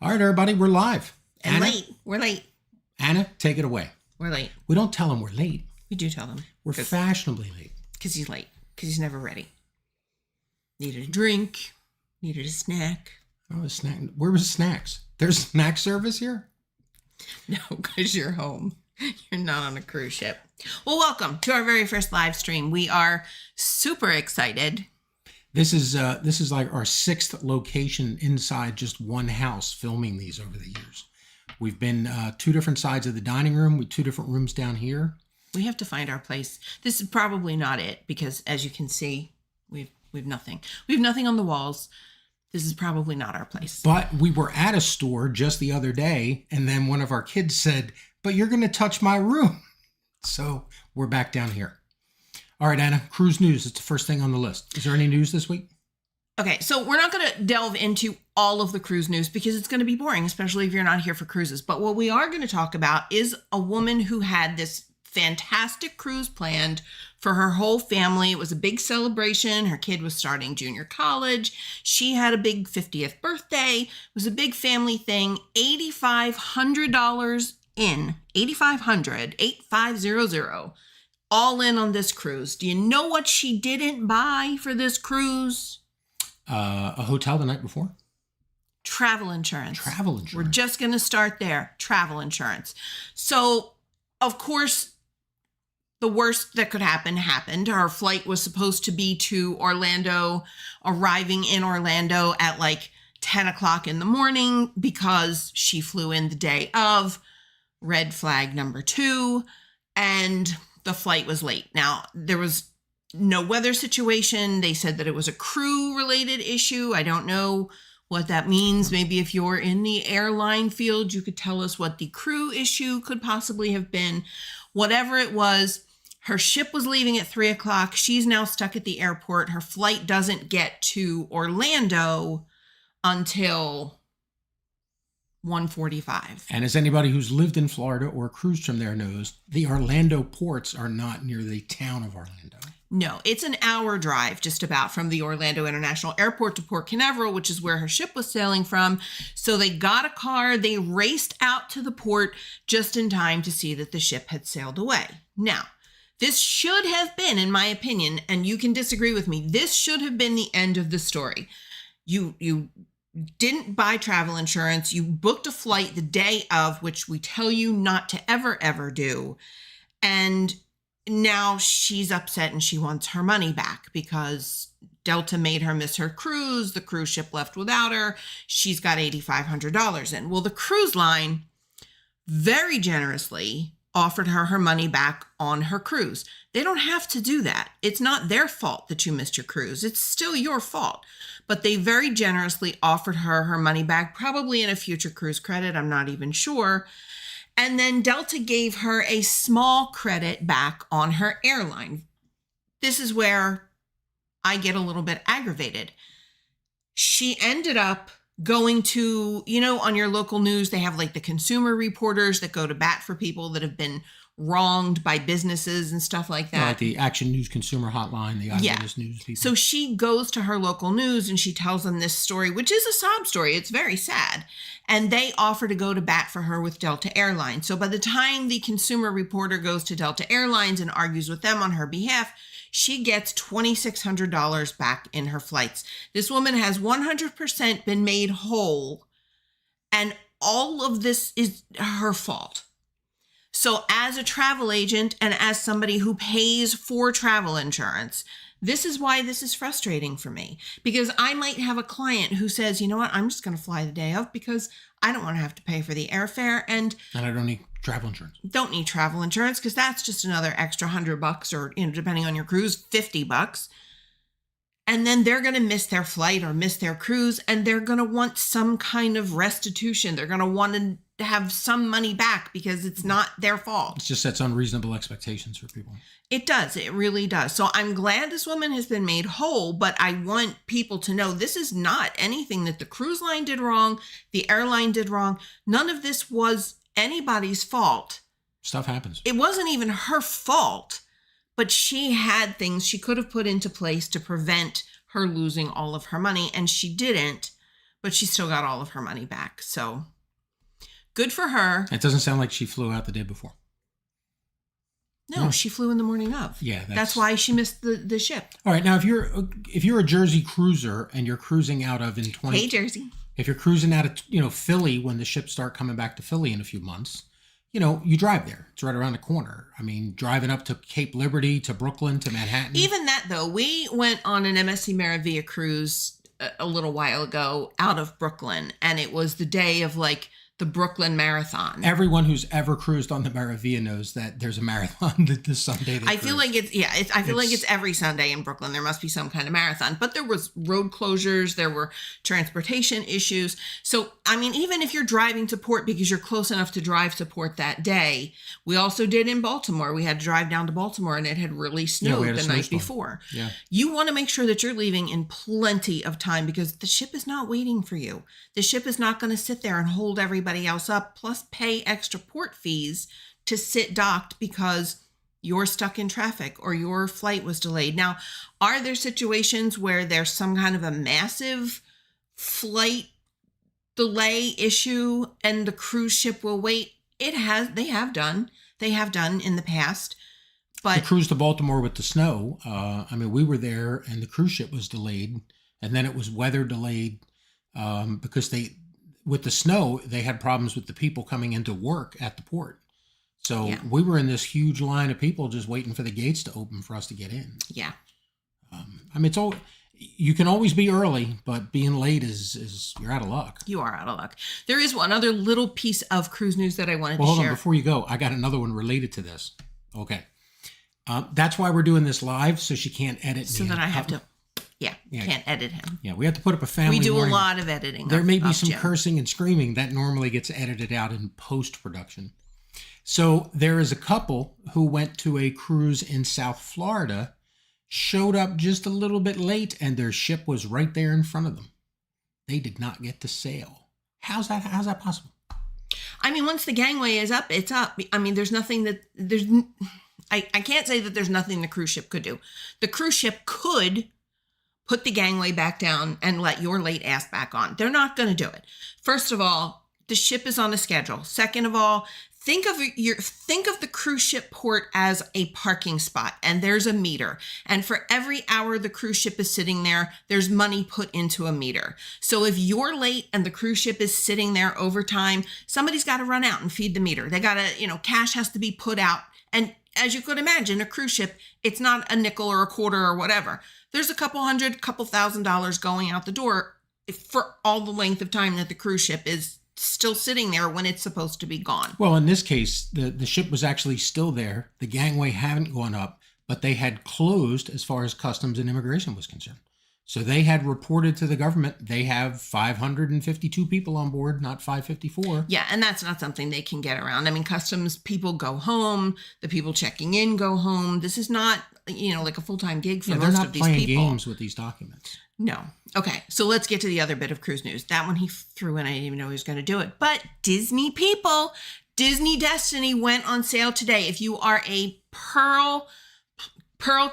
All right, everybody, we're live. And Anna, late. We're late. Anna, take it away. We're late. We don't tell him we're late. We do tell him. We're fashionably late. Because he's late. Because he's never ready. Needed a drink. Needed a snack. Oh, a snack. Where was snacks? There's snack service here? No, because you're home. You're not on a cruise ship. Well, welcome to our very first live stream. We are super excited. This is like our sixth location inside just one house filming these over the years. We've been two different sides of the dining room with two different rooms down here. We have to find our place. This is probably not it because, as you can see, we've nothing. We have nothing on the walls. This is probably not our place. But we were at a store just the other day, and then one of our kids said, "But you're going to touch my room." So we're back down here. All right, Anna, cruise news. It's the first thing on the list. Is there any news this week? Okay, so we're not going to delve into all of the cruise news because it's going to be boring, especially if you're not here for cruises. But what we are going to talk about is a woman who had this fantastic cruise planned for her whole family. It was a big celebration. Her kid was starting junior college. She had a big 50th birthday. It was a big family thing. $8,500 in. $8,500. All in on this cruise. Do you know what she didn't buy for this cruise? A hotel the night before? Travel insurance. Travel insurance. We're just going to start there. Travel insurance. So, of course, the worst that could happen happened. Our flight was supposed to be to Orlando, arriving in Orlando at like 10 o'clock in the morning because she flew in the day of. Red flag number 2. And the flight was late. Now, there was no weather situation. They said that it was a crew-related issue. I don't know what that means. Maybe if you're in the airline field, you could tell us what the crew issue could possibly have been. Whatever it was, her ship was leaving at 3 o'clock. She's now stuck at the airport. Her flight doesn't get to Orlando until 1:45. And as anybody who's lived in Florida or cruised from there knows, the Orlando ports are not near the town of Orlando. No, it's an hour drive just about from the Orlando International Airport to Port Canaveral, which is where her ship was sailing from. So they got a car. They raced out to the port just in time to see that the ship had sailed away. Now, this should have been, in my opinion, and you can disagree with me, this should have been the end of the story. You didn't buy travel insurance. You booked a flight the day of, which we tell you not to ever do. And now she's upset and she wants her money back because Delta made her miss her cruise. The cruise ship left without her. She's got $8,500 in. Well, the cruise line very generously offered her money back on her cruise. They don't have to do that. It's not their fault that you missed your cruise. It's still your fault. But they very generously offered her money back, probably in a future cruise credit. I'm not even sure. And then Delta gave her a small credit back on her airline. This is where I get a little bit aggravated. She ended up going to, on your local news, they have like the consumer reporters that go to bat for people that have been wronged by businesses and stuff like that. Like the Action News Consumer Hotline, the Eyewitness News people. So she goes to her local news and she tells them this story, which is a sob story. It's very sad. And they offer to go to bat for her with Delta Airlines. So by the time the consumer reporter goes to Delta Airlines and argues with them on her behalf, she gets $2,600 back in her flights. This woman has 100% been made whole, and all of this is her fault. So as a travel agent and as somebody who pays for travel insurance, this is why this is frustrating for me, because I might have a client who says, you know what, I'm just going to fly the day of because I don't want to have to pay for the airfare. And I don't need travel insurance. Don't need travel insurance because that's just another extra $100 or, depending on your cruise, $50. And then they're going to miss their flight or miss their cruise, and they're going to want some kind of restitution. They're going to want to have some money back because it's not their fault. It just sets unreasonable expectations for people. It does. It really does. So I'm glad this woman has been made whole, but I want people to know this is not anything that the cruise line did wrong, the airline did wrong. None of this was anybody's fault. Stuff happens. It wasn't even her fault, but she had things she could have put into place to prevent her losing all of her money, and she didn't. but she still got all of her money back. So good for her. It doesn't sound like she flew out the day before. No, she flew in the morning of. Yeah, that's why she missed the ship. All right, now if you're a Jersey cruiser and you're cruising out of Hey, Jersey. If you're cruising out of Philly when the ships start coming back to Philly in a few months, you drive there. It's right around the corner. I mean, driving up to Cape Liberty, to Brooklyn, to Manhattan. Even that though, we went on an MSC Meravia cruise a little while ago out of Brooklyn, and it was the day of like the Brooklyn Marathon. Everyone who's ever cruised on the Meravia knows that there's a marathon this Sunday. I feel like it's every Sunday in Brooklyn. There must be some kind of marathon, but there was road closures. There were transportation issues. So, I mean, even if you're driving to port because you're close enough to drive to port that day, we also did in Baltimore. We had to drive down to Baltimore and it had really snowed the night before. Yeah. You want to make sure that you're leaving in plenty of time because the ship is not waiting for you. The ship is not going to sit there and hold everybody else up, plus pay extra port fees to sit docked because you're stuck in traffic or your flight was delayed. Now, are there situations where there's some kind of a massive flight delay issue and the cruise ship will wait? They have done in the past. But the cruise to Baltimore with the snow, I mean, we were there and the cruise ship was delayed, and then it was weather delayed because with the snow, they had problems with the people coming into work at the port. So we were in this huge line of people just waiting for the gates to open for us to get in. Yeah. I mean, you can always be early, but being late is you're out of luck. You are out of luck. There is one other little piece of cruise news that I wanted to share. Hold on, before you go, I got another one related to this. Okay. That's why we're doing this live, so she can't edit me. So that I have to... Yeah, can't edit him. Yeah, we have to put up a family. We do a lot of editing. There may be some cursing and screaming that normally gets edited out in post-production. So there is a couple who went to a cruise in South Florida, showed up just a little bit late, and their ship was right there in front of them. They did not get to sail. How's that possible? I mean, once the gangway is up, it's up. I mean, there's nothing that I can't say that there's nothing the cruise ship could do. The cruise ship could put the gangway back down and let your late ass back on. They're not going to do it. First of all, the ship is on a schedule. Second of all, think of the cruise ship port as a parking spot, and there's a meter. And for every hour the cruise ship is sitting there, there's money put into a meter. So if you're late and the cruise ship is sitting there overtime, somebody's got to run out and feed the meter. They got to, cash has to be put out. And as you could imagine, a cruise ship, it's not a nickel or a quarter or whatever. There's a couple $1,000 going out the door for all the length of time that the cruise ship is still sitting there when it's supposed to be gone. Well, in this case, the ship was actually still there. The gangway hadn't gone up, but they had closed as far as customs and immigration was concerned. So they had reported to the government they have 552 people on board, not 554. Yeah, and that's not something they can get around. I mean, customs people go home. The people checking in go home. This is not, like a full-time gig for most of these people. They're not playing games with these documents. No. Okay, so let's get to the other bit of cruise news. That one he threw in. I didn't even know he was going to do it. But Disney people, Disney Destiny went on sale today. If you are a Pearl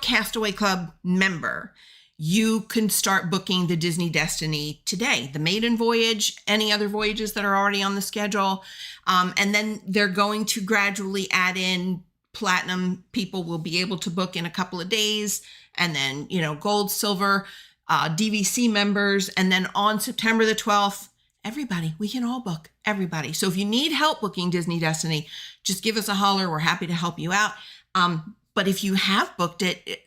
Castaway Club member, you can start booking the Disney Destiny today. The maiden voyage, any other voyages that are already on the schedule. And then they're going to gradually add in platinum. People will be able to book in a couple of days. And then, gold, silver, DVC members. And then on September the 12th, everybody, we can all book everybody. So if you need help booking Disney Destiny, just give us a holler. We're happy to help you out. But if you have booked it,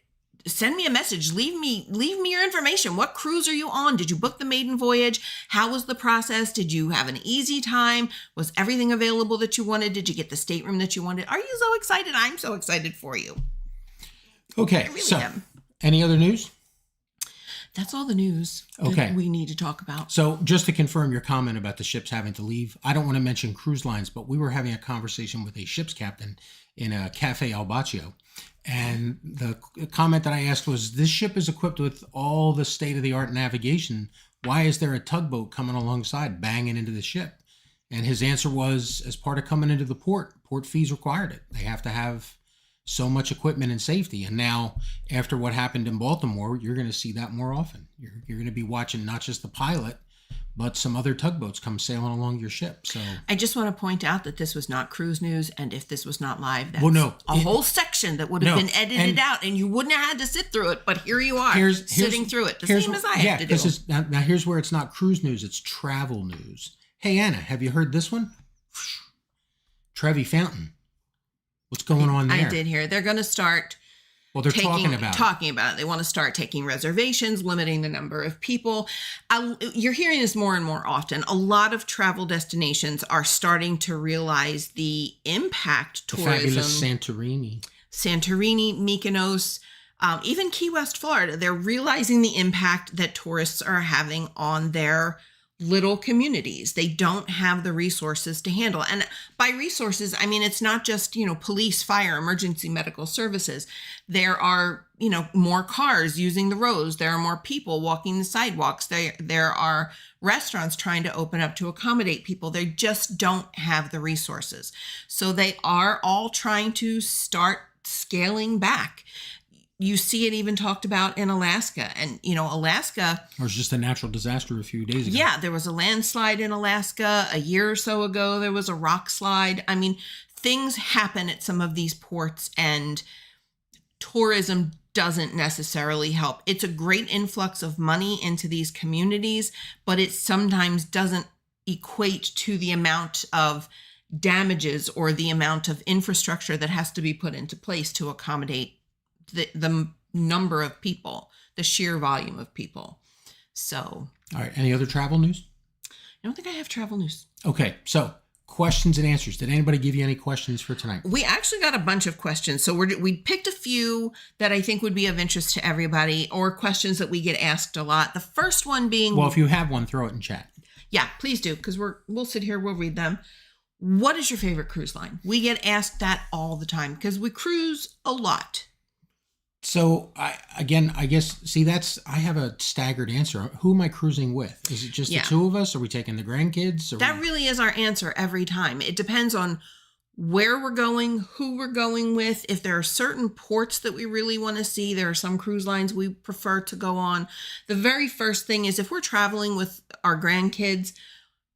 send me a message. Leave me your information. What cruise are you on? Did you book the maiden voyage? How was the process? Did you have an easy time? Was everything available that you wanted? Did you get the stateroom that you wanted? Are you so excited? I'm so excited for you. Okay. I really am. Any other news? That's all the news that we need to talk about. So just to confirm your comment about the ships having to leave, I don't want to mention cruise lines, but we were having a conversation with a ship's captain in a Cafe Al Baccio. And the comment that I asked was, this ship is equipped with all the state-of-the-art navigation. Why is there a tugboat coming alongside, banging into the ship? And his answer was, as part of coming into the port fees required it. They have to have so much equipment and safety. And now, after what happened in Baltimore, you're going to see that more often. You're going to be watching not just the pilot, but some other tugboats come sailing along your ship. So I just want to point out that this was not cruise news, and if this was not live, that's whole section that would have been edited out, and you wouldn't have had to sit through it. But here you are, sitting through it, the same as I have to do. Now here's where it's not cruise news; it's travel news. Hey Anna, have you heard this one? Trevi Fountain. What's going on there? I did hear they're going to start. Well, they're talking about it. They want to start taking reservations, limiting the number of people. You're hearing this more and more often. A lot of travel destinations are starting to realize the impact tourism. Fabulous Santorini, Mykonos, even Key West, Florida. They're realizing the impact that tourists are having on their little communities. They don't have the resources to handle. And by resources, I mean, it's not just, police, fire, emergency medical services. There are, more cars using the roads. There are more people walking the sidewalks. There are restaurants trying to open up to accommodate people. They just don't have the resources. So they are all trying to start scaling back. You see it even talked about in Alaska. And, Alaska... There was just a natural disaster a few days ago. Yeah, there was a landslide in Alaska. A year or so ago, there was a rock slide. I mean, things happen at some of these ports, and tourism doesn't necessarily help. It's a great influx of money into these communities, but it sometimes doesn't equate to the amount of damages or the amount of infrastructure that has to be put into place to accommodate the number of people, the sheer volume of people. So. All right. Any other travel news? I don't think I have travel news. Okay. So questions and answers. Did anybody give you any questions for tonight? We actually got a bunch of questions. So we picked a few that I think would be of interest to everybody, or questions that we get asked a lot. The first one being. Well, if you have one, throw it in chat. Yeah, please do. Because we'll sit here, we'll read them. What is your favorite cruise line? We get asked that all the time because we cruise a lot. So I have a staggered answer. Who am I cruising with? Is it just the two of us? Are we taking the grandkids? That really is our answer every time. It depends on where we're going, who we're going with. If there are certain ports that we really want to see, there are some cruise lines we prefer to go on. The very first thing is if we're traveling with our grandkids,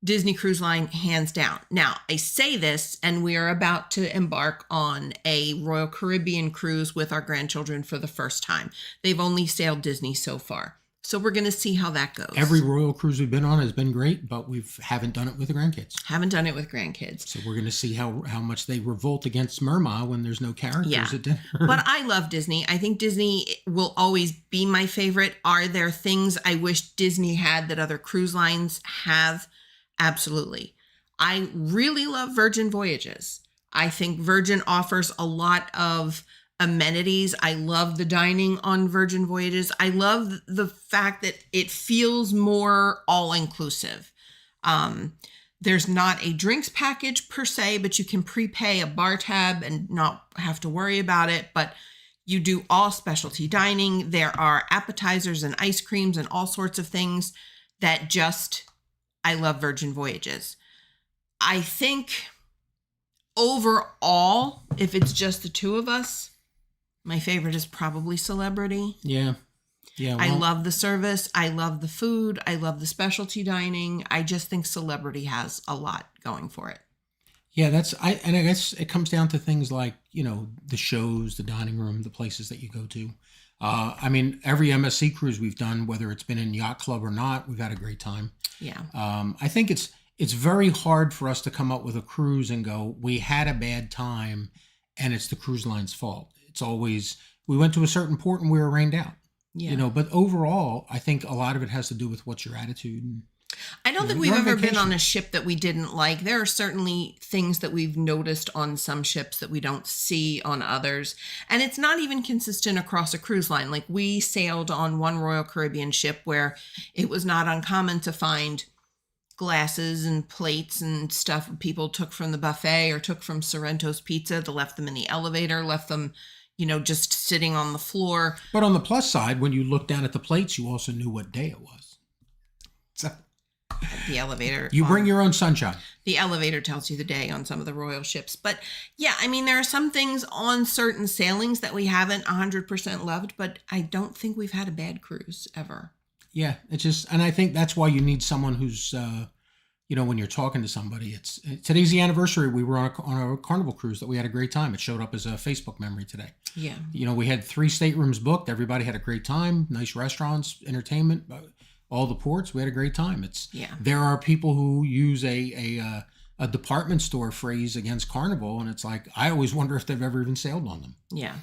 Disney Cruise Line, hands down. Now, I say this, and we are about to embark on a Royal Caribbean cruise with our grandchildren for the first time. They've only sailed Disney so far. So we're going to see how that goes. Every Royal cruise we've been on has been great, but we haven't done it with the grandkids. So we're going to see how much they revolt against Merma when there's no characters at dinner. But I love Disney. I think Disney will always be my favorite. Are there things I wish Disney had that other cruise lines have? Absolutely. I really love Virgin Voyages. I think Virgin offers a lot of amenities. I love the dining on Virgin Voyages. I love the fact that it feels more all-inclusive. There's not a drinks package per se, but you can prepay a bar tab and not have to worry about it. But you do all specialty dining. There are appetizers and ice creams and all sorts of things that I love Virgin Voyages. I think overall, if it's just the two of us, my favorite is probably Celebrity. Yeah. Well, I love the service. I love the food. I love the specialty dining. I just think Celebrity has a lot going for it. Yeah, I guess it comes down to things like, the shows, the dining room, the places that you go to. Every MSC cruise we've done, whether it's been in Yacht Club or not, we've had a great time. Yeah. I think it's very hard for us to come up with a cruise and go, we had a bad time and it's the cruise line's fault. It's always, we went to a certain port and we were rained out. Yeah. But overall, I think a lot of it has to do with what's your attitude. I don't think we've ever been on a ship that we didn't like. There are certainly things that we've noticed on some ships that we don't see on others. And it's not even consistent across a cruise line. Like we sailed on one Royal Caribbean ship where it was not uncommon to find glasses and plates and stuff people took from the buffet or took from Sorrento's Pizza. They left them in the elevator, left them, just sitting on the floor. But on the plus side, when you look down at the plates, you also knew what day it was. So the elevator. You bring your own sunshine. The elevator tells you the day on some of the royal ships. But yeah, there are some things on certain sailings that we haven't 100% loved, but I don't think we've had a bad cruise ever. Yeah, it's just, and I think that's why you need someone who's, when you're talking to somebody, today's the anniversary. We were on a Carnival cruise that we had a great time. It showed up as a Facebook memory today. Yeah. We had 3 staterooms booked. Everybody had a great time. Nice restaurants, entertainment, all the ports. We had a great time. There are people who use a department store phrase against Carnival, and it's like, I always wonder if they've ever even sailed on them. Yeah.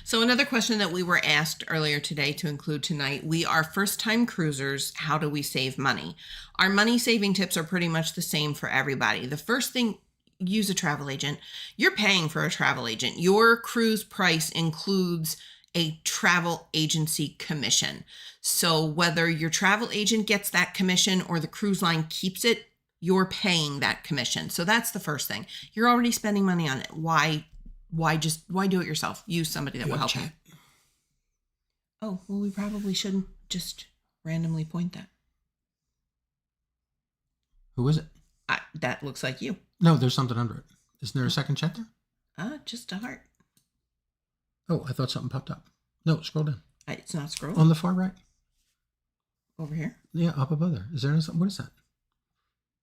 So another question that we were asked earlier today to include tonight, we are first-time cruisers. How do we save money? Our money-saving tips are pretty much the same for everybody. The first thing, use a travel agent. You're paying for a travel agent. Your cruise price includes a travel agency commission. So whether your travel agent gets that commission or the cruise line keeps it, you're paying that commission. So that's the first thing. You're already spending money on it. Why do it yourself? Use somebody that will help you. Oh, well, we probably shouldn't just randomly point that. Who is it? That looks like you. No, there's something under it. Isn't there a second chat there? Just a heart. Oh, I thought something popped up. No, scroll down. It's not scrolling. On the far right. Over here? Yeah, up above there. Is there something? What is that?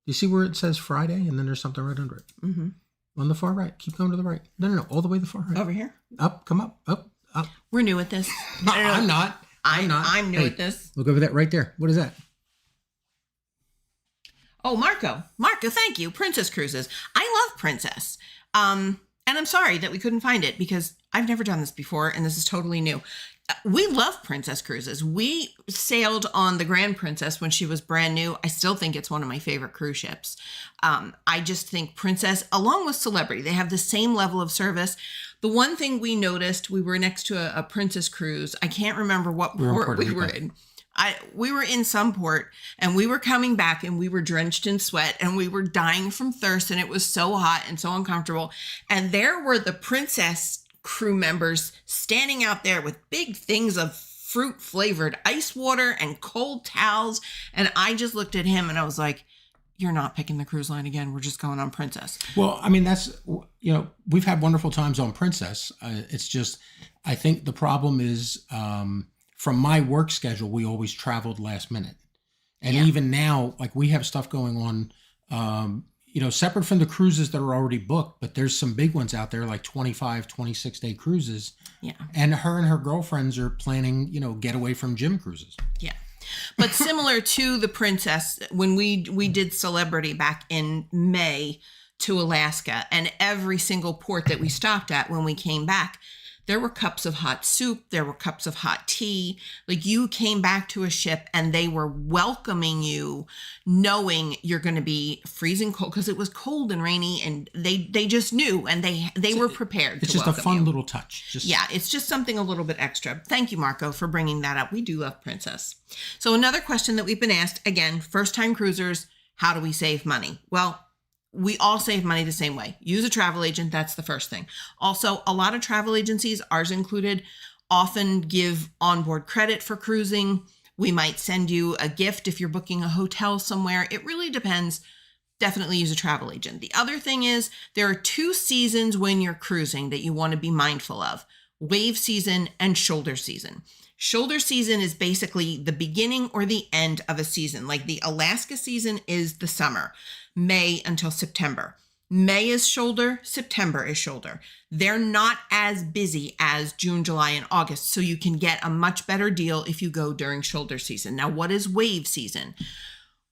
You see where it says Friday and then there's something right under it? Mm-hmm. On the far right. Keep going to the right. No. All the way to the far right. Over here? Up. Come up. Up. We're new at this. No, I'm not. I'm new at this. Look over that right there. What is that? Oh, Marco, thank you. Princess Cruises. I love Princess. And I'm sorry that we couldn't find it because I've never done this before and this is totally new. We love Princess Cruises. We sailed on the Grand Princess when she was brand new. I still think it's one of my favorite cruise ships. I just think Princess, along with Celebrity, they have the same level of service. The one thing we noticed, we were next to a Princess cruise. I can't remember what port we were in. We were in some port and we were coming back and we were drenched in sweat and we were dying from thirst and it was so hot and so uncomfortable. And there were the Princess crew members standing out there with big things of fruit flavored ice water and cold towels. And I just looked at him and I was like, you're not picking the cruise line again. We're just going on Princess. Well, I mean, that's, we've had wonderful times on Princess. It's just, I think the problem is, from my work schedule, we always traveled last minute. And even now, like we have stuff going on, separate from the cruises that are already booked, but there's some big ones out there like 25, 26-day cruises. Yeah. And her girlfriends are planning, getaway from gym cruises. Yeah. But similar to the Princess, when we did Celebrity back in May to Alaska, and every single port that we stopped at when we came back, there were cups of hot soup. There were cups of hot tea. Like you came back to a ship and they were welcoming you knowing you're going to be freezing cold because it was cold and rainy and they just knew and they were prepared. It's just a fun little touch. It's just something a little bit extra. Thank you, Marco, for bringing that up. We do love Princess. So another question that we've been asked, again, first-time cruisers, how do we save money? Well, we all save money the same way. Use a travel agent. That's the first thing. Also, a lot of travel agencies, ours included, often give onboard credit for cruising. We might send you a gift if you're booking a hotel somewhere. It really depends. Definitely use a travel agent. The other thing is there are 2 seasons when you're cruising that you want to be mindful of: wave season and shoulder season. Shoulder season is basically the beginning or the end of a season. Like the Alaska season is the summer, May until September. May is shoulder, September is shoulder. They're not as busy as June, July, and August, so you can get a much better deal if you go during shoulder season. Now, what is wave season?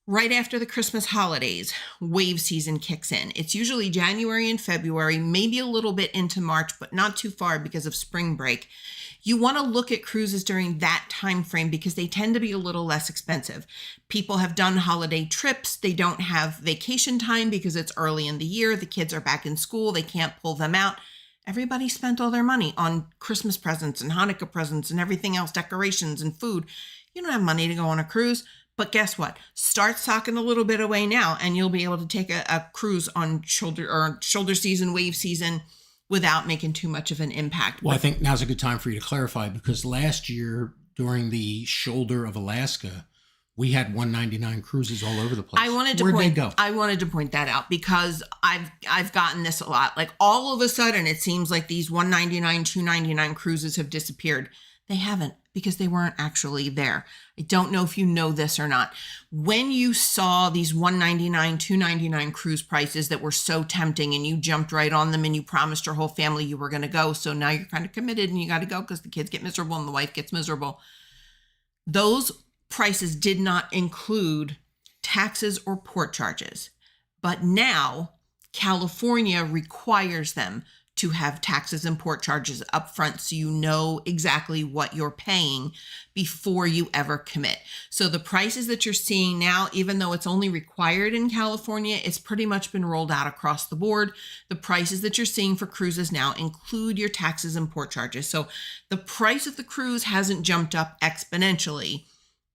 Right after the Christmas holidays, wave season kicks in. It's usually January and February, maybe a little bit into March, but not too far because of spring break. You want to look at cruises during that time frame because they tend to be a little less expensive. People have done holiday trips. They don't have vacation time because it's early in the year. The kids are back in school. They can't pull them out. Everybody spent all their money on Christmas presents and Hanukkah presents and everything else, decorations and food. You don't have money to go on a cruise. But guess what? Start socking a little bit away now and you'll be able to take a cruise on shoulder season, wave season, without making too much of an impact. Well, I think now's a good time for you to clarify because last year during the shoulder of Alaska, we had 199 cruises all over the place. Where'd they go? I wanted to point that out because I've gotten this a lot. Like all of a sudden, it seems like these 199, 299 cruises have disappeared. They haven't. because they weren't actually there. I don't know if you know this or not. When you saw these $199, $299 cruise prices that were so tempting and you jumped right on them and you promised your whole family you were going to go, so now you're kind of committed and you got to go because the kids get miserable and the wife gets miserable. Those prices did not include taxes or port charges. But now California requires them to have taxes and port charges up front so you know exactly what you're paying before you ever commit. So the prices that you're seeing now, even though it's only required in California, it's pretty much been rolled out across the board. The prices that you're seeing for cruises now include your taxes and port charges. So the price of the cruise hasn't jumped up exponentially.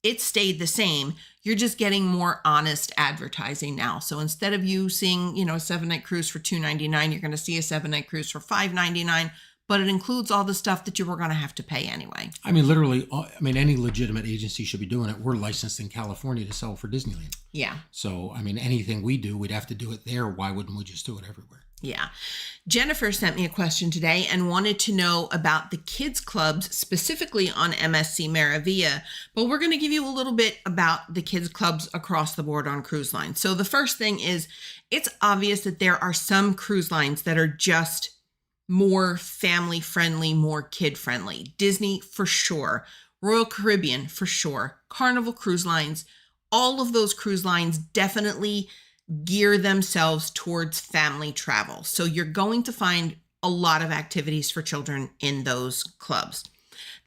It stayed the same. You're just getting more honest advertising now. So instead of you seeing, a 7-night cruise for $299, you're going to see a 7-night cruise for $599, but it includes all the stuff that you were going to have to pay anyway. I mean, literally, any legitimate agency should be doing it. We're licensed in California to sell for Disneyland. Yeah. So, anything we do, we'd have to do it there. Why wouldn't we just do it everywhere? Yeah. Jennifer sent me a question today and wanted to know about the kids clubs, specifically on MSC Maravilla. But we're going to give you a little bit about the kids clubs across the board on cruise lines. So the first thing is, it's obvious that there are some cruise lines that are just more family friendly, more kid friendly. Disney for sure. Royal Caribbean for sure. Carnival Cruise Lines. All of those cruise lines definitely gear themselves towards family travel. So you're going to find a lot of activities for children in those clubs.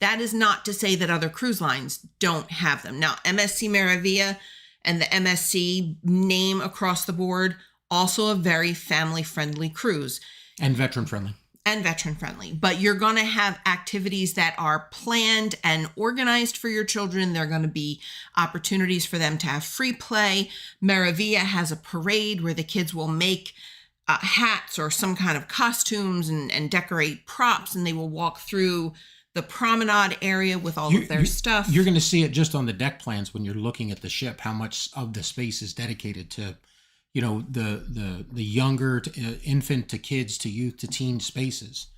That is not to say that other cruise lines don't have them. Now, MSC Maravilla and the MSC name across the board, also a very family-friendly cruise. And veteran-friendly. But you're going to have activities that are planned and organized for your children. There are going to be opportunities for them to have free play. Maravilla has a parade where the kids will make hats or some kind of costumes and decorate props, and they will walk through the promenade area with all of their stuff. You're going to see it just on the deck plans when you're looking at the ship, how much of the space is dedicated to the younger infant to kids to youth to teen spaces.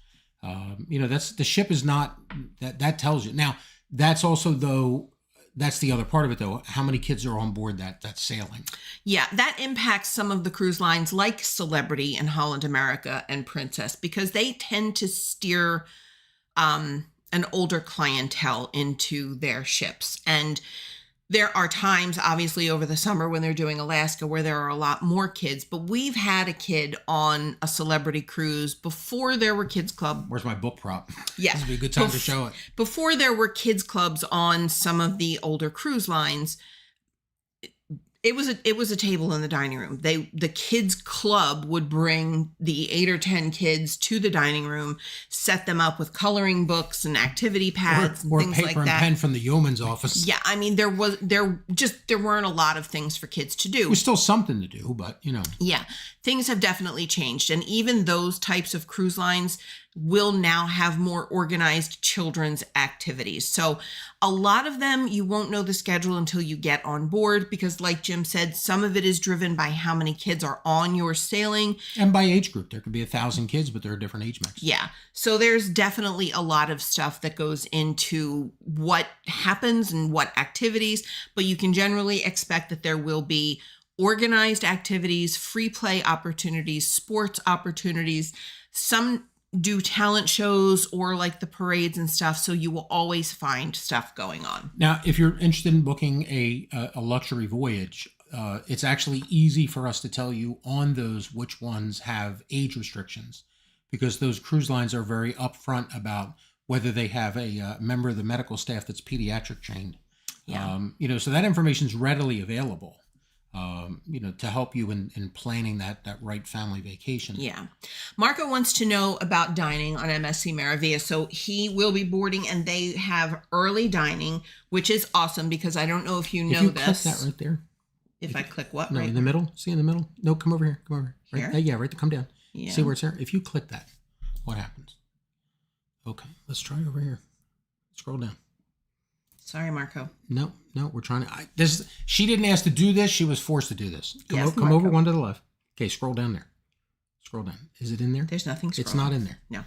That's the ship is not that tells you. Now that's also that's the other part of it though. How many kids are on board that's sailing? Yeah, that impacts some of the cruise lines like Celebrity and Holland America and Princess, because they tend to steer an older clientele into their ships. And there are times, obviously, over the summer when they're doing Alaska where there are a lot more kids. But we've had a kid on a Celebrity cruise before there were kids club. Where's my book prop? Yeah. This would be a good time to show it. Before there were kids clubs on some of the older cruise lines, it was a table in the dining room. The kids club would bring the 8 or 10 kids to the dining room, set them up with coloring books and activity pads or and things paper like that. and pen from the yeoman's office. Yeah, there weren't a lot of things for kids to do. There was still something to do, but Yeah, things have definitely changed, and even those types of cruise lines will now have more organized children's activities. So a lot of them, you won't know the schedule until you get on board, because like Jim said, some of it is driven by how many kids are on your sailing. And by age group. There could be 1,000 kids, but they're a different age mix. Yeah. So there's definitely a lot of stuff that goes into what happens and what activities, but you can generally expect that there will be organized activities, free play opportunities, sports opportunities. Some do talent shows or like the parades and stuff. So you will always find stuff going on. Now, if you're interested in booking a luxury voyage, it's actually easy for us to tell you on those which ones have age restrictions, because those cruise lines are very upfront about whether they have a member of the medical staff that's pediatric trained. Yeah. So that information is readily available. To help you in planning that right family vacation. Yeah. Marco wants to know about dining on MSC Maravilla. So he will be boarding, and they have early dining, which is awesome, because I don't know if you know this. Click that right there. If I click what? No, right? in the middle. See in the middle? No, come over here. Come over here. Right, yeah, right there. Come down. Yeah. See where it's there? If you click that, what happens? Okay, let's try over here. Scroll down. Sorry, Marco. No, we're trying to. She didn't ask to do this. She was forced to do this. Come over one to the left. Okay, scroll down there. Scroll down. Is it in there? There's nothing. It's not in there. No.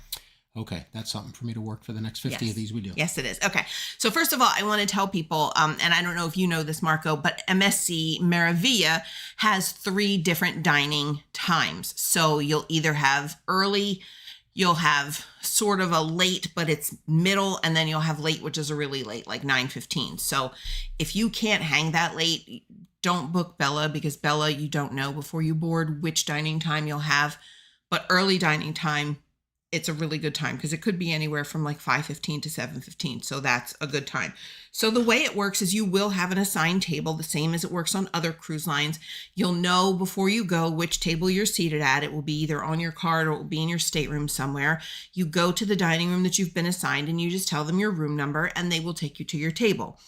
Okay, that's something for me to work for the next 50 Yes. of these we do. Yes, it is. Okay. So first of all, I want to tell people, and I don't know if you know this, Marco, but MSC Meraviglia has 3 different dining times. So you'll either have early, you'll have sort of a late, but it's middle, and then you'll have late, which is a really late, like 9:15. So if you can't hang that late, don't book Bella, because Bella, you don't know before you board which dining time you'll have. But early dining time, it's a really good time, because it could be anywhere from like 5:15 to 7:15. So that's a good time. So the way it works is you will have an assigned table, the same as it works on other cruise lines. You'll know before you go which table you're seated at. It will be either on your card or it will be in your stateroom somewhere. You go to the dining room that you've been assigned and you just tell them your room number and they will take you to your table.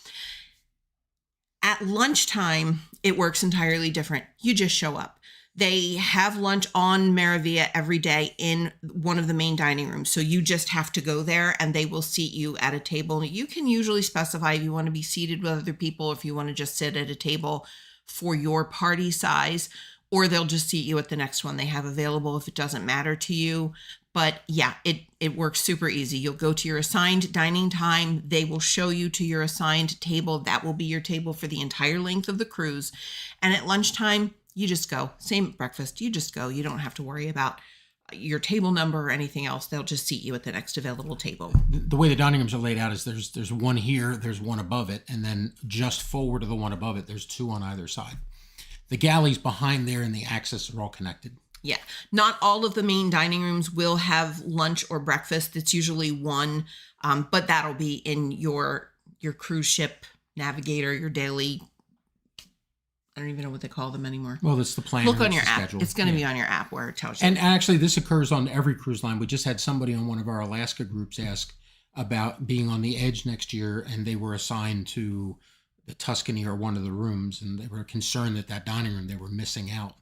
At lunchtime, it works entirely different. You just show up. They have lunch on Meraviglia every day in one of the main dining rooms. So you just have to go there and they will seat you at a table. You can usually specify if you want to be seated with other people, if you want to just sit at a table for your party size, or they'll just seat you at the next one they have available if it doesn't matter to you. But yeah, it works super easy. You'll go to your assigned dining time. They will show you to your assigned table. That will be your table for the entire length of the cruise. And at lunchtime, you just go. Same at breakfast. You just go. You don't have to worry about your table number or anything else. They'll just seat you at the next available table. The way the dining rooms are laid out is there's one here, there's one above it, and then just forward of the one above it, there's 2 on either side. The galleys behind there and the access are all connected. Yeah. Not all of the main dining rooms will have lunch or breakfast. It's usually one, but that'll be in your cruise ship navigator, your daily, I don't even know what they call them anymore. Well, that's the plan. Look on your app. Schedule. It's going to be on your app where it tells you. And actually, this occurs on every cruise line. We just had somebody on one of our Alaska groups ask about being on the Edge next year, and they were assigned to the Tuscany or one of the rooms, and they were concerned that dining room they were missing out.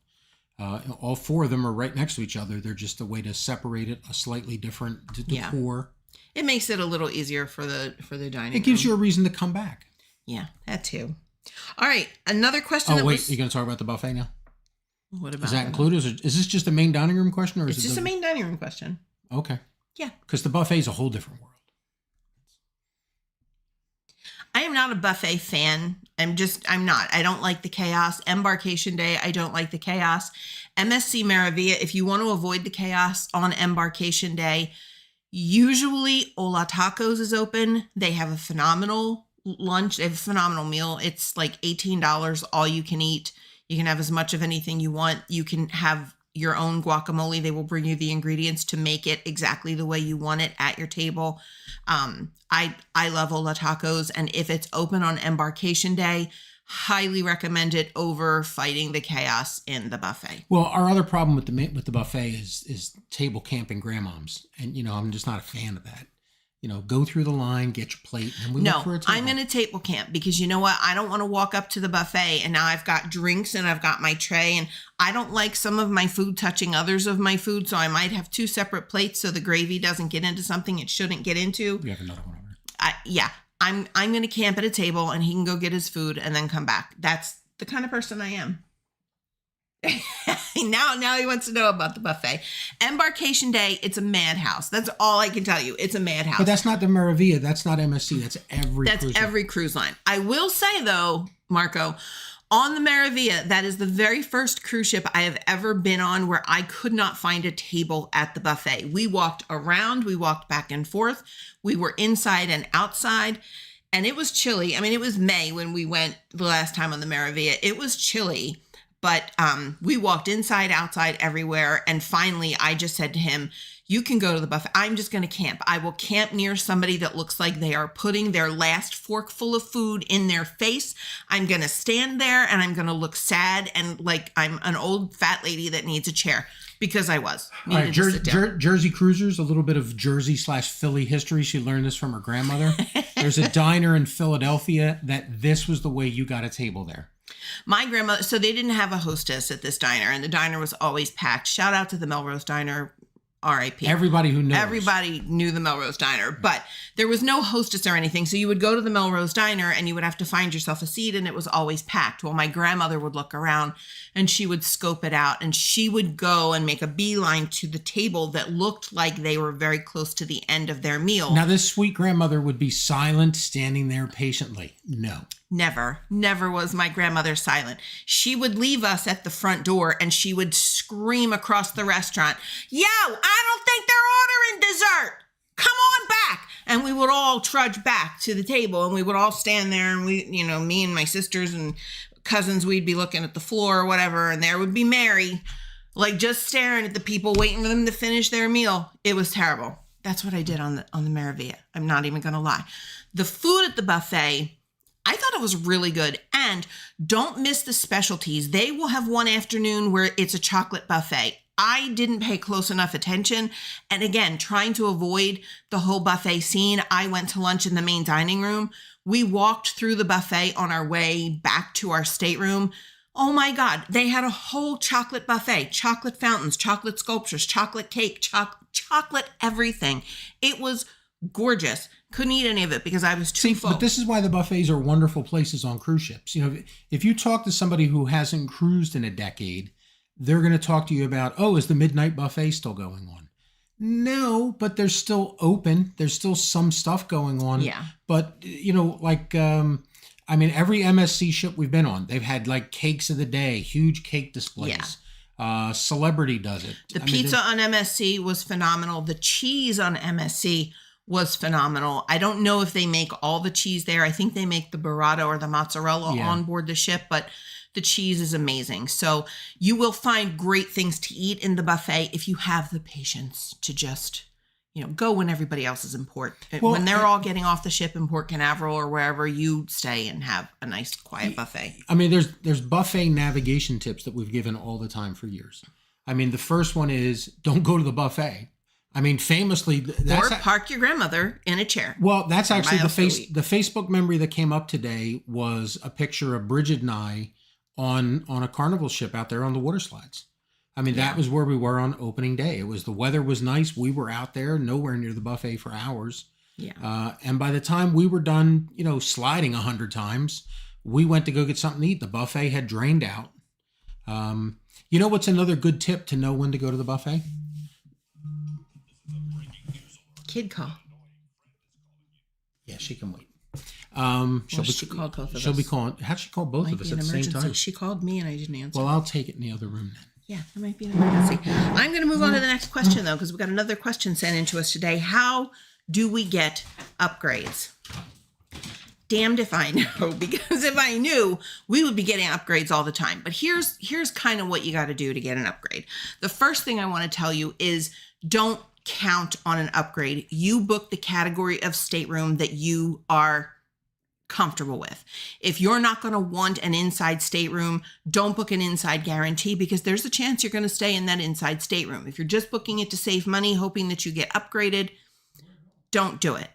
All 4 of them are right next to each other. They're just a way to separate it, a slightly different decor. It makes it a little easier for the dining room. It gives you a reason to come back. Yeah, that too. All right, another question. Oh, wait, you're going to talk about the buffet now? What about Is that included? Is this just a main dining room question? Or it's just a main dining room question. Okay. Yeah. Because the buffet is a whole different world. I am not a buffet fan. I'm not. I don't like the chaos. Embarkation day, I don't like the chaos. MSC Meraviglia, if you want to avoid the chaos on embarkation day, usually Hola Tacos is open. They have a phenomenal lunch. They have a phenomenal meal. It's like $18, all you can eat. You can have as much of anything you want. You can have your own guacamole. They will bring you the ingredients to make it exactly the way you want it at your table. I love Hola Tacos, and if it's open on embarkation day, highly recommend it over fighting the chaos in the buffet. Well, our other problem with the buffet is table camping grandmoms, and I'm just not a fan of that. Go through the line, get your plate, and we look for a table. I'm going to table camp because you know what? I don't want to walk up to the buffet and now I've got drinks and I've got my tray, and I don't like some of my food touching others of my food, so I might have 2 separate plates so the gravy doesn't get into something it shouldn't get into. We have another one over. Yeah, I'm going to camp at a table and he can go get his food and then come back. That's the kind of person I am. Now he wants to know about the buffet. Embarkation day, it's a madhouse. That's all I can tell you. It's a madhouse. But that's not the Meraviglia. That's not MSC. That's every cruise line. I will say though, Marco, on the Meraviglia, that is the very first cruise ship I have ever been on where I could not find a table at the buffet. We walked around, we walked back and forth, we were inside and outside, and it was chilly. I mean, it was May when we went the last time on the Meraviglia. It was chilly. But we walked inside, outside, everywhere. And finally, I just said to him, you can go to the buffet. I'm just going to camp. I will camp near somebody that looks like they are putting their last forkful of food in their face. I'm going to stand there and I'm going to look sad and like I'm an old fat lady that needs a chair. Because I was. All right, Jersey Cruisers, a little bit of Jersey/Philly history. She learned this from her grandmother. There's a diner in Philadelphia that this was the way you got a table there. My grandmother, so they didn't have a hostess at this diner, and the diner was always packed. Shout out to the Melrose Diner. R.I.P. Everybody who knows. Everybody knew the Melrose Diner, but there was no hostess or anything. So you would go to the Melrose Diner and you would have to find yourself a seat, and it was always packed. Well, my grandmother would look around and she would scope it out, and she would go and make a beeline to the table that looked like they were very close to the end of their meal. Now, this sweet grandmother would be silent, standing there patiently. No. Never was my grandmother silent. She would leave us at the front door and she would scream across the restaurant, "Yo, I don't think they're ordering dessert. Come on back." And we would all trudge back to the table, and we would all stand there, and we, me and my sisters and cousins, we'd be looking at the floor or whatever, and there would be Mary, like just staring at the people, waiting for them to finish their meal. It was terrible. That's what I did on the Maravilla. I'm not even going to lie. The food at the buffet, I thought it was really good. And don't miss the specialties. They will have one afternoon where it's a chocolate buffet. I didn't pay close enough attention. And again, trying to avoid the whole buffet scene, I went to lunch in the main dining room. We walked through the buffet on our way back to our stateroom. Oh my God, they had a whole chocolate buffet, chocolate fountains, chocolate sculptures, chocolate cake, chocolate everything. It was gorgeous. Couldn't eat any of it because I was too full. But this is why the buffets are wonderful places on cruise ships. If you talk to somebody who hasn't cruised in a decade, they're going to talk to you about, oh, is the midnight buffet still going on? No, but they're still open. There's still some stuff going on. Yeah. But, every MSC ship we've been on, they've had like cakes of the day, huge cake displays. Yeah. Celebrity does it. The pizza on MSC was phenomenal. The cheese on MSC was phenomenal. I don't know if they make all the cheese there. I think they make the burrata or the mozzarella on board the ship, but the cheese is amazing. So you will find great things to eat in the buffet if you have the patience to just, go when everybody else is in port. When they're all getting off the ship in Port Canaveral or wherever, you stay and have a nice quiet buffet. There's buffet navigation tips that we've given all the time for years. The first one is don't go to the buffet. Famously, or park your grandmother in a chair. Well, that's actually the Facebook memory that came up today was a picture of Bridget and I on a Carnival ship out there on the water slides. That was where we were on opening day. The weather was nice. We were out there, nowhere near the buffet for hours. Yeah. And by the time we were done, sliding 100 times, we went to go get something to eat. The buffet had drained out. What's another good tip to know when to go to the buffet? Kid call. Yeah, she can wait. She called both of us. She'll be calling. How'd she call both of us at the same time? She called me and I didn't answer. Well, I'll take it in the other room then. Yeah, that might be an emergency. I'm going to move on to the next question, though, because we've got another question sent in to us today. How do we get upgrades? Damned if I know, because if I knew, we would be getting upgrades all the time. But here's kind of what you got to do to get an upgrade. The first thing I want to tell you is don't count on an upgrade. You book the category of stateroom that you are comfortable with. If you're not going to want an inside stateroom, don't book an inside guarantee because there's a chance you're going to stay in that inside stateroom. If you're just booking it to save money, hoping that you get upgraded, don't do it.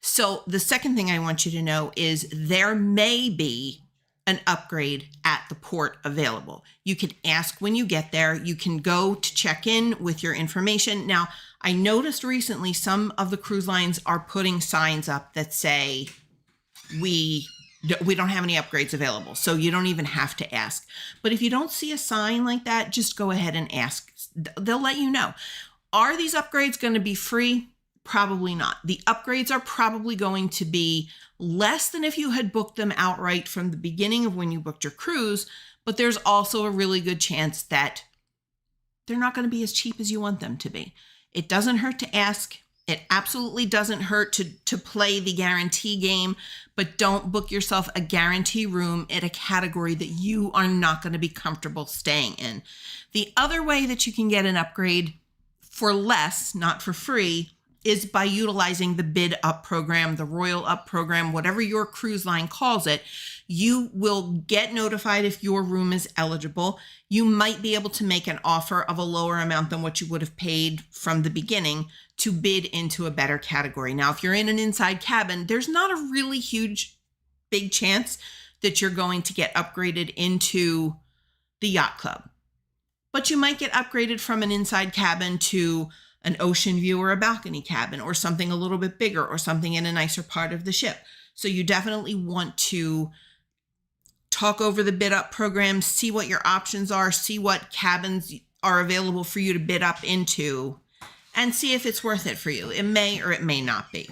So the second thing I want you to know is there may be an upgrade at the port available. You can ask when you get there. You can go to check in with your information. Now, I noticed recently some of the cruise lines are putting signs up that say, we don't have any upgrades available, so you don't even have to ask. But if you don't see a sign like that, just go ahead and ask. They'll let you know. Are these upgrades going to be free? Probably not. The upgrades are probably going to be less than if you had booked them outright from the beginning of when you booked your cruise, but there's also a really good chance that they're not going to be as cheap as you want them to be. It doesn't hurt to ask. It absolutely doesn't hurt to play the guarantee game, but don't book yourself a guarantee room at a category that you are not going to be comfortable staying in. The other way that you can get an upgrade for less, not for free, is by utilizing the bid up program, the Royal Up program, whatever your cruise line calls it. You will get notified if your room is eligible. You might be able to make an offer of a lower amount than what you would have paid from the beginning to bid into a better category. Now, if you're in an inside cabin, there's not a really big chance that you're going to get upgraded into the yacht club. But you might get upgraded from an inside cabin to an ocean view or a balcony cabin or something a little bit bigger or something in a nicer part of the ship. So you definitely want to talk over the bid up program, see what your options are, see what cabins are available for you to bid up into, and see if it's worth it for you. It may or it may not be.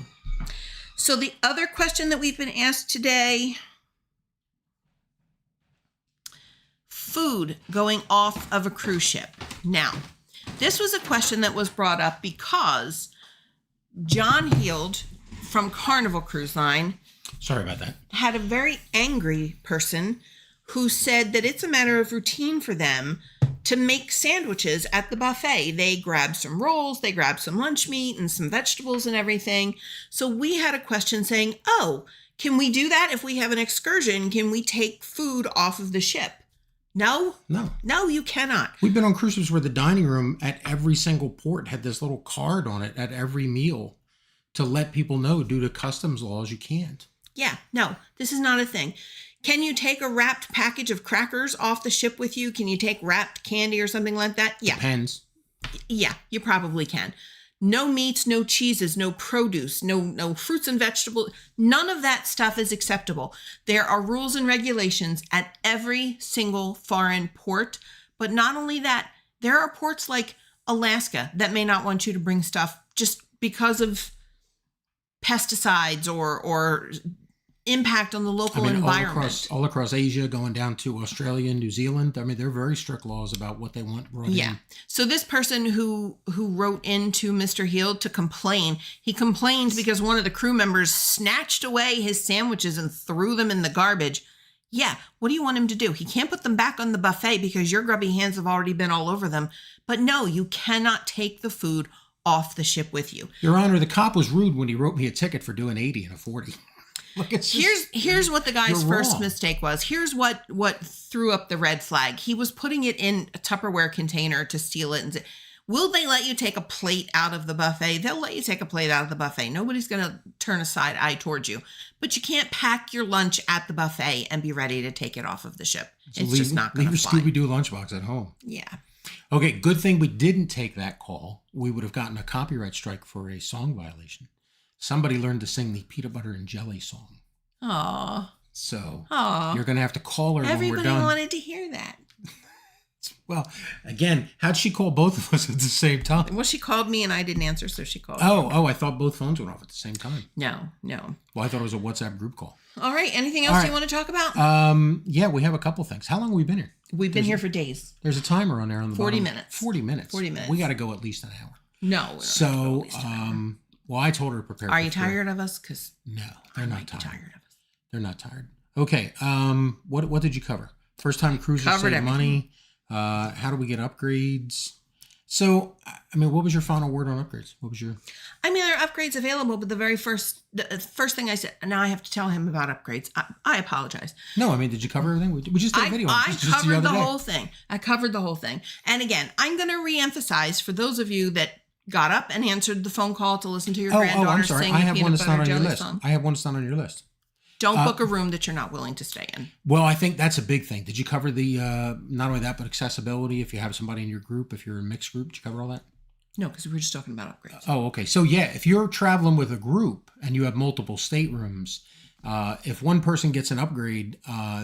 So the other question that we've been asked today, food going off of a cruise ship. Now, this was a question that was brought up because John Heald from Carnival Cruise Line, sorry about that, had a very angry person who said that it's a matter of routine for them to make sandwiches at the buffet. They grab some rolls, they grab some lunch meat and some vegetables and everything. So we had a question saying, oh, can we do that if we have an excursion? Can we take food off of the ship? No, you cannot. We've been on cruises where the dining room at every single port had this little card on it at every meal to let people know due to customs laws you can't. Yeah, no, this is not a thing. Can you take a wrapped package of crackers off the ship with you? Can you take wrapped candy or something like that? Yeah. Depends. Yeah, you probably can. No meats, no cheeses, no produce, no fruits and vegetables. None of that stuff is acceptable. There are rules and regulations at every single foreign port. But not only that, there are ports like Alaska that may not want you to bring stuff just because of pesticides or impact on the local environment. All across Asia, going down to Australia and New Zealand. I mean, there are very strict laws about what they want brought in. So this person who wrote into Mr. Heald to complain, he complained because one of the crew members snatched away his sandwiches and threw them in the garbage. Yeah, what do you want him to do? He can't put them back on the buffet because your grubby hands have already been all over them. But no, you cannot take the food off the ship with you. Your Honor, the cop was rude when he wrote me a ticket for doing 80 and a 40. Look, here's what the guy's first mistake was. Here's what threw up the red flag. He was putting it in a Tupperware container to seal it and say, will they let you take a plate out of the buffet? They'll let you take a plate out of the buffet. Nobody's going to turn a side eye towards you. But you can't pack your lunch at the buffet and be ready to take it off of the ship. So it's just not going to fly. Leave your Scooby-Doo lunchbox at home. Yeah. Okay, good thing we didn't take that call. We would have gotten a copyright strike for a song violation. Somebody learned to sing the peanut butter and jelly song. Aww. So you're going to have to call her when we're done. Everybody wanted to hear that. Well, again, how'd she call both of us at the same time? Well, she called me and I didn't answer, so she called. Oh, I thought both phones went off at the same time. No. Well, I thought it was a WhatsApp group call. All right. Anything else you want to talk about? Yeah, we have a couple things. How long have we been here? We've been here for days. There's a timer on there on the 40 bottom. minutes. 40 minutes. 40 minutes. We got to go at least an hour. No. So, well, I told her to prepare. Are you tired of us? Because no, they're not tired of us. They're not tired. Okay. What did you cover? First time cruisers save money. How do we get upgrades? So, I mean, what was your final word on upgrades? What was your? I mean, there are upgrades available, but the first thing I said, now I have to tell him about upgrades. I apologize. No, I mean, did you cover everything? We just did a video. I covered the whole thing. I covered the whole thing. And again, I'm going to reemphasize for those of you that got up and answered the phone call to listen to your granddaughter sing the peanut butter jelly song. I have one that's not on your list. Don't book a room that you're not willing to stay in. Well, I think that's a big thing. Did you cover the, not only that, but accessibility? If you have somebody in your group, if you're a mixed group, did you cover all that? No, because we were just talking about upgrades. Oh, okay. So yeah, if you're traveling with a group and you have multiple staterooms, if one person gets an upgrade,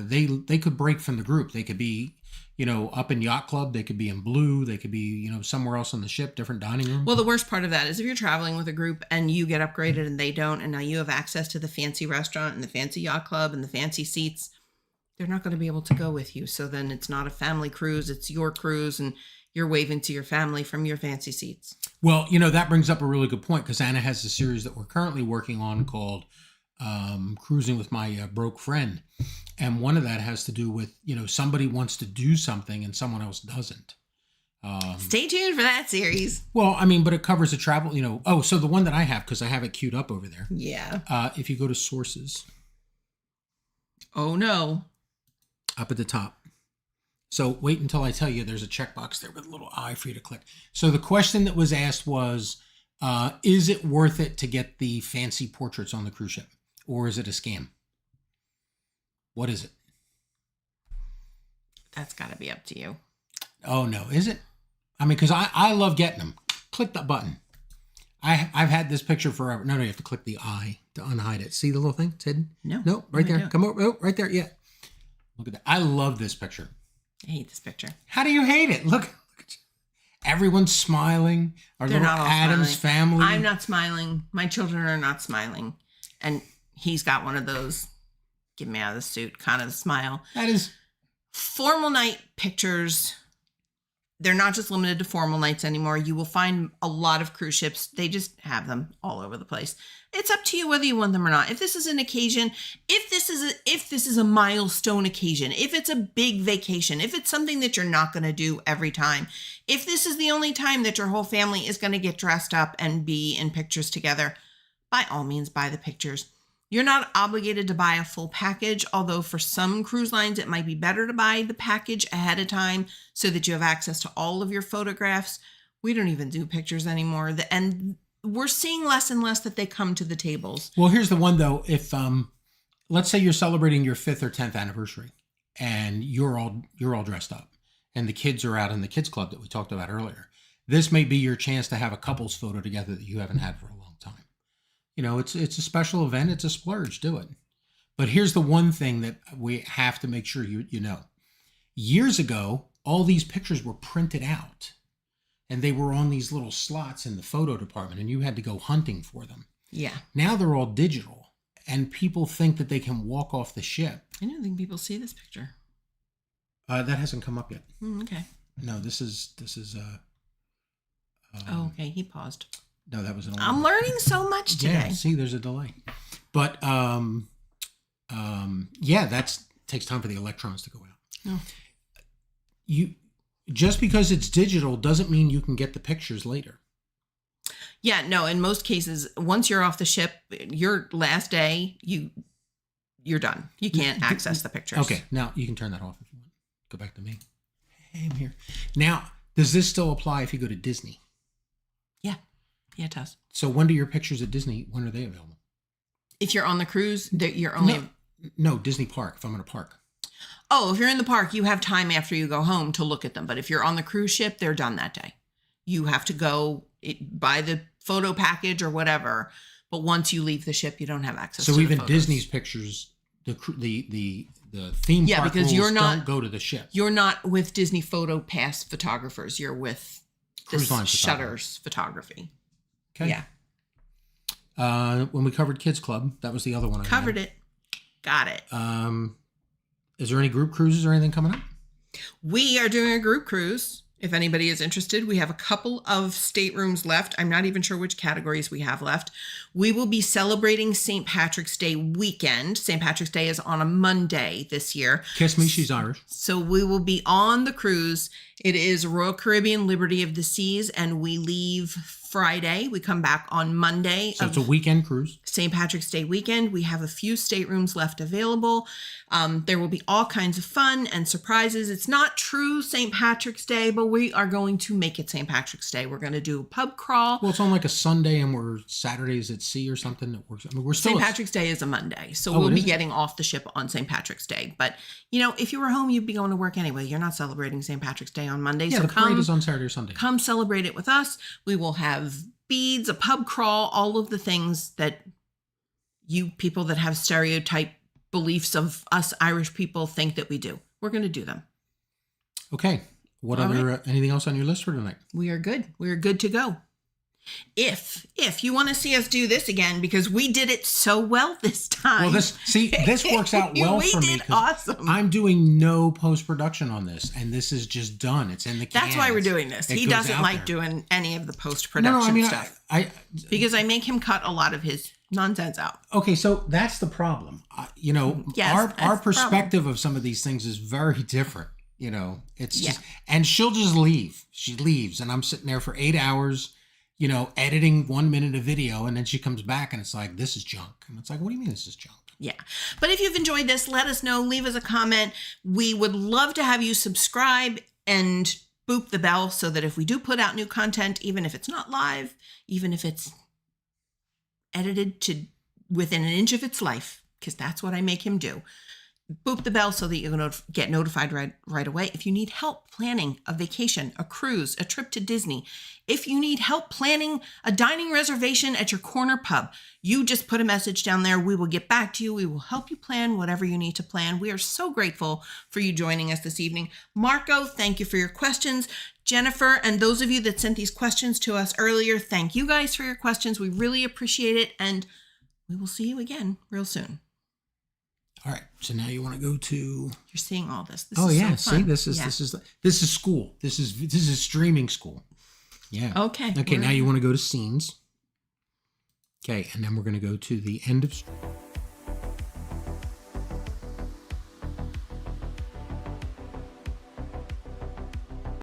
they could break from the group. They could be, up in Yacht Club. They could be in Blue. They could be, somewhere else on the ship, different dining room. Well, the worst part of that is if you're traveling with a group and you get upgraded and they don't, and now you have access to the fancy restaurant and the fancy Yacht Club and the fancy seats, they're not going to be able to go with you. So then it's not a family cruise. It's your cruise and you're waving to your family from your fancy seats. Well, that brings up a really good point because Anna has a series that we're currently working on called Cruising with My Broke Friend. And one of that has to do with, somebody wants to do something and someone else doesn't. Stay tuned for that series. Well, I mean, but it covers the travel, so the one that I have, because I have it queued up over there. Yeah. If you go to sources. Oh, no. Up at the top. So wait until I tell you there's a checkbox there with a little eye for you to click. So the question that was asked was, is it worth it to get the fancy portraits on the cruise ship? Or is it a scam? What is it? That's got to be up to you. Oh, no. Is it? I mean, because I love getting them. click the button. I've had this picture forever. No, you have to click the eye to unhide it. See the little thing? It's hidden? No, right there. Come over. Oh, right there. Yeah. Look at that. I love this picture. I hate this picture. How do you hate it? Look everyone's smiling. Our They're little not all Adams smiling. family. I'm not smiling. My children are not smiling. And he's got one of those, get me out of the suit, kind of smile. That is... Formal night pictures, they're not just limited to formal nights anymore. You will find a lot of cruise ships. They just have them all over the place. It's up to you whether you want them or not. If this is an occasion, if this is a milestone occasion, if it's a big vacation, if it's something that you're not going to do every time, if this is the only time that your whole family is going to get dressed up and be in pictures together, by all means, buy the pictures. You're not obligated to buy a full package, although for some cruise lines, it might be better to buy the package ahead of time so that you have access to all of your photographs. We don't even do pictures anymore. And we're seeing less and less that they come to the tables. Well, here's the one, though. If, let's say you're celebrating your 5th or 10th anniversary and you're all dressed up and the kids are out in the kids club that we talked about earlier, this may be your chance to have a couple's photo together that you haven't had for a long time. You know, it's a special event. It's a splurge. Do it. But here's the one thing that we have to make sure you know. Years ago, all these pictures were printed out and they were on these little slots in the photo department and you had to go hunting for them. Yeah. Now they're all digital and people think that they can walk off the ship. I don't think people see this picture. That hasn't come up yet. Okay. No, this is okay. He paused. No, that was an old I'm learning so much today. Yeah, see, there's a delay. But yeah, that's takes time for the electrons to go out. Oh. You just because it's digital doesn't mean you can get the pictures later. Yeah, no, in most cases, once you're off the ship, your last day, you're done. You can't access the pictures. Okay, now you can turn that off if you want. Go back to me. Hey, I'm here. Now, does this still apply if you go to Disney? Yeah, it does. So when do your pictures at Disney, when are they available? If you're on the cruise, you're only... No, Disney Park, if I'm in a park. Oh, if you're in the park, you have time after you go home to look at them. But if you're on the cruise ship, they're done that day. You have to go buy the photo package or whatever. But once you leave the ship, you don't have access to the even photos. Disney's pictures, the theme park because rules don't go to the ship. You're not with Disney Photo Pass photographers. You're with Cruise line Shutters photography. Okay. Yeah. When we covered Kids Club, that was the other one. Covered it. Got it. Is there any group cruises or anything coming up? We are doing a group cruise. If anybody is interested, we have a couple of staterooms left. I'm not even sure which categories we have left. We will be celebrating St. Patrick's Day weekend. St. Patrick's Day is on a Monday this year. Kiss me, she's Irish. So we will be on the cruise. It is Royal Caribbean Liberty of the Seas, and we leave Friday. We come back on Monday. So it's a weekend cruise. St. Patrick's Day weekend. We have a few staterooms left available. There will be all kinds of fun and surprises. It's not true St. Patrick's Day, but we are going to make it St. Patrick's Day. We're going to do a pub crawl. Well, it's on like a Sunday and we're Saturdays at sea or something that works. I mean, we're still St. Patrick's Day is a Monday, so we'll be getting off the ship on St. Patrick's Day. But, you know, if you were home, you'd be going to work anyway. You're not celebrating St. Patrick's Day on Monday. Yeah, so the parade is on Saturday or Sunday. Come celebrate it with us. We will have beads, a pub crawl, all of the things that you people that have stereotype beliefs of us Irish people think that we do. We're going to do them. Okay. What All other, right. anything else on your list for tonight? We are good. We are good to go. If you want to see us do this again, because we did it so well this time. Well, this works out well for me. We did awesome. I'm doing no post-production on this, and this is just done. It's in the can. That's why we're doing this. He doesn't like doing any of the post-production stuff. Because I make him cut a lot of his nonsense out. Okay, so that's the problem. Our perspective of some of these things is very different. You know, it's just, and she'll just leave. She leaves, and I'm sitting there for 8 hours, you know, editing 1 minute of video, and then she comes back and it's like, this is junk. And it's like, what do you mean this is junk? Yeah. But if you've enjoyed this, let us know. Leave us a comment. We would love to have you subscribe and boop the bell so that if we do put out new content, even if it's not live, even if it's edited to within an inch of its life, because that's what I make him do, boop the bell so that you get notified right away. If you need help planning a vacation, a cruise, a trip to Disney, if you need help planning a dining reservation at your corner pub, you just put a message down there. We will get back to you. We will help you plan whatever you need to plan. We are so grateful for you joining us this evening. Marco, thank you for your questions. Jennifer, and those of you that sent these questions to us earlier, thank you guys for your questions. We really appreciate it, and we will see you again real soon. All right. So now you want to go to. You're seeing all this. Oh is yeah. so fun. See, this is school. This is streaming school. Yeah. Okay. Okay. Now you want to go to scenes. Okay, and then we're going to go to the end of.